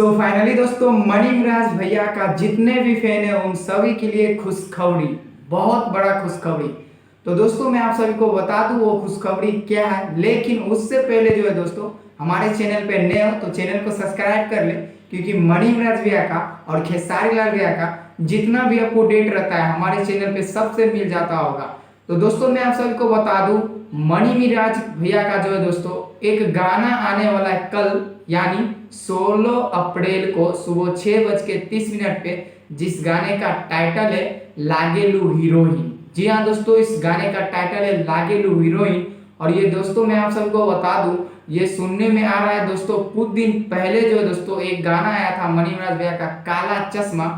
Finally दोस्तों money Miraj भैया का जितने भी फैन है उन सभी के लिए खुशखबरी, बहुत बड़ा खुशखबरी। तो दोस्तों मैं आप सभी को बता दूं वो खुशखबरी क्या है, लेकिन उससे पहले जो है दोस्तों हमारे चैनल पे नए हो तो चैनल को सब्सक्राइब कर ले, क्योंकि मनी मिराज भैया का और खेसारी लाल भैया का जितना भी अपडेट रहता है हमारे चैनल पे सबसे मिल जाता होगा। तो दोस्तों मैं आप सभी को बता दूं मनी मिराज भैया का जो है दोस्तों एक गाना आने वाला है कल, यानी 16 अप्रैल को सुबह 6:30 पे, जिस गाने का टाइटल है लागेलू हीरोइन। जी हाँ दोस्तों, इस गाने का टाइटल है लागेलू हीरोइन। और ये दोस्तों मैं आप सबको बता दूं ये सुनने में आ रहा है दोस्तों, कुछ दिन पहले जो है दोस्तों एक गाना आया था मनी मिराज भैया का काला चश्मा,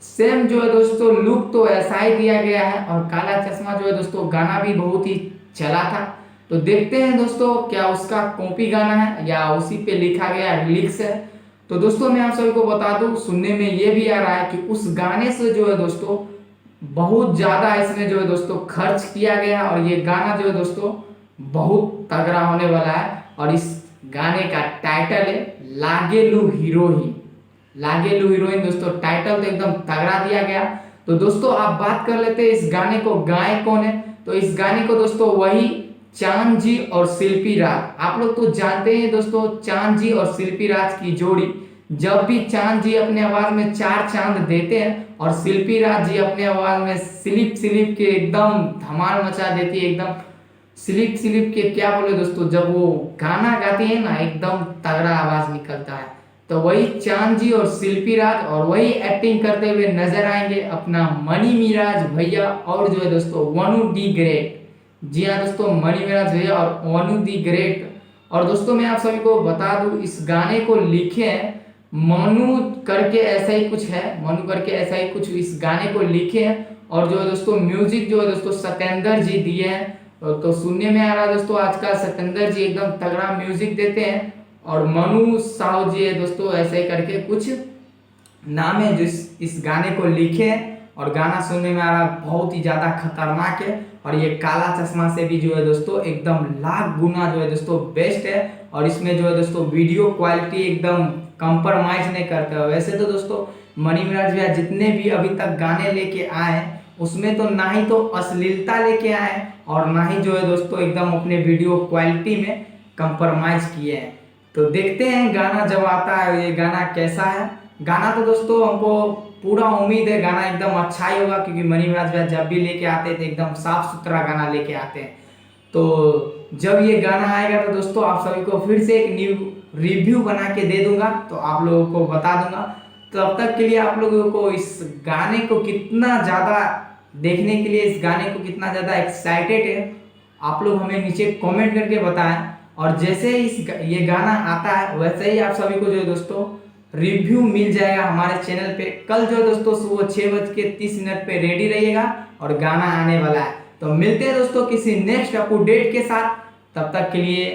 सेम जो है दोस्तों लुक तो ऐसा ही दिया गया है और काला चश्मा जो है दोस्तों गाना भी बहुत ही चला था। तो देखते हैं दोस्तों क्या उसका कॉपी गाना है या उसी पे लिखा गया लिरिक्स है। तो दोस्तों मैं आप सभी को बता दूं सुनने में ये भी आ रहा है कि उस गाने से जो है दोस्तों बहुत ज्यादा इसमें जो है दोस्तों खर्च किया गया और ये गाना जो है दोस्तों बहुत तगड़ा होने वाला है। और इस गाने का टाइटल है लागेलू हीरोइन। लागेलू हीरोइन दोस्तों टाइटल तो एकदम तगड़ा दिया गया। तो दोस्तों आप बात कर लेते हैं इस गाने को गाए कौन है। तो इस गाने को दोस्तों वही चांद जी और शिल्पी राज। आप लोग तो जानते हैं दोस्तों चांद जी और शिल्पी राज की जोड़ी, जब भी चांद जी अपने आवाज में 4 चांद देते हैं और शिल्पी राज जी अपने आवाज में स्लिप स्लिप के एकदम धमाल मचा देती है। एकदम स्लिप स्लिप के क्या बोले दोस्तों, जब वो गाना गाती है ना एकदम तगड़ा आवाज निकलता है। तो वही चांद जी और शिल्पी राज और वही एक्टिंग करते हुए नजर आएंगे अपना मनी मिराज भैया और जो है दोस्तों वनु दी ग्रेट। जी हाँ दोस्तों, मनी मिराज भैया और वनु दी ग्रेट। और दोस्तों मैं आप सभी को बता दूं इस गाने को लिखे हैं मनु करके ऐसा ही कुछ है, मनु करके ऐसा ही कुछ इस गाने को लिखे हैं। और जो है दोस्तों म्यूजिक जो है दोस्तों सत्येंद्र जी दिए हैं। तो सुनने में आ रहा है दोस्तों आजकल सत्येंद्र जी एकदम तगड़ा म्यूजिक देते हैं और मनु साहू जी है दोस्तों ऐसे ही करके कुछ नाम है जो इस गाने को लिखे हैं। और गाना सुनने में आ रहा है बहुत ही ज्यादा खतरनाक है और ये काला चश्मा से भी जो है दोस्तों एकदम लाख गुना जो है दोस्तों बेस्ट है। और इसमें जो है दोस्तों वीडियो क्वालिटी एकदम कंप्रोमाइज नहीं करता है। वैसे तो दोस्तों मनी मिराज भैया जितने भी अभी तक गाने लेके आए उसमें तो ना ही तो अश्लीलता लेके आए और ना ही जो है दोस्तों एकदम अपने वीडियो क्वालिटी में कंप्रोमाइज किए हैं। तो देखते हैं गाना जब आता है ये गाना कैसा है। गाना तो दोस्तों हमको पूरा उम्मीद है गाना एकदम अच्छा ही होगा, क्योंकि मनी मिराज भैया जब भी लेके आते हैं तो एकदम साफ सुथरा गाना लेके आते हैं। तो जब ये गाना आएगा तो दोस्तों आप सभी को फिर से एक न्यू रिव्यू बना के दे दूंगा, तो आप लोगों को बता दूंगा। तो अब तक के लिए आप लोगों को इस गाने को कितना ज़्यादा देखने के लिए, इस गाने को कितना ज़्यादा एक्साइटेड है आप लोग हमें नीचे कमेंट करके बताएं। और जैसे ये गाना आता है वैसे ही आप सभी को जो है दोस्तों रिव्यू मिल जाएगा हमारे चैनल पे। कल जो है दोस्तों सुबह 6:30 पे रेडी रहिएगा और गाना आने वाला है। तो मिलते हैं दोस्तों किसी नेक्स्ट अपडेट के साथ, तब तक के लिए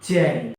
जय हिंद।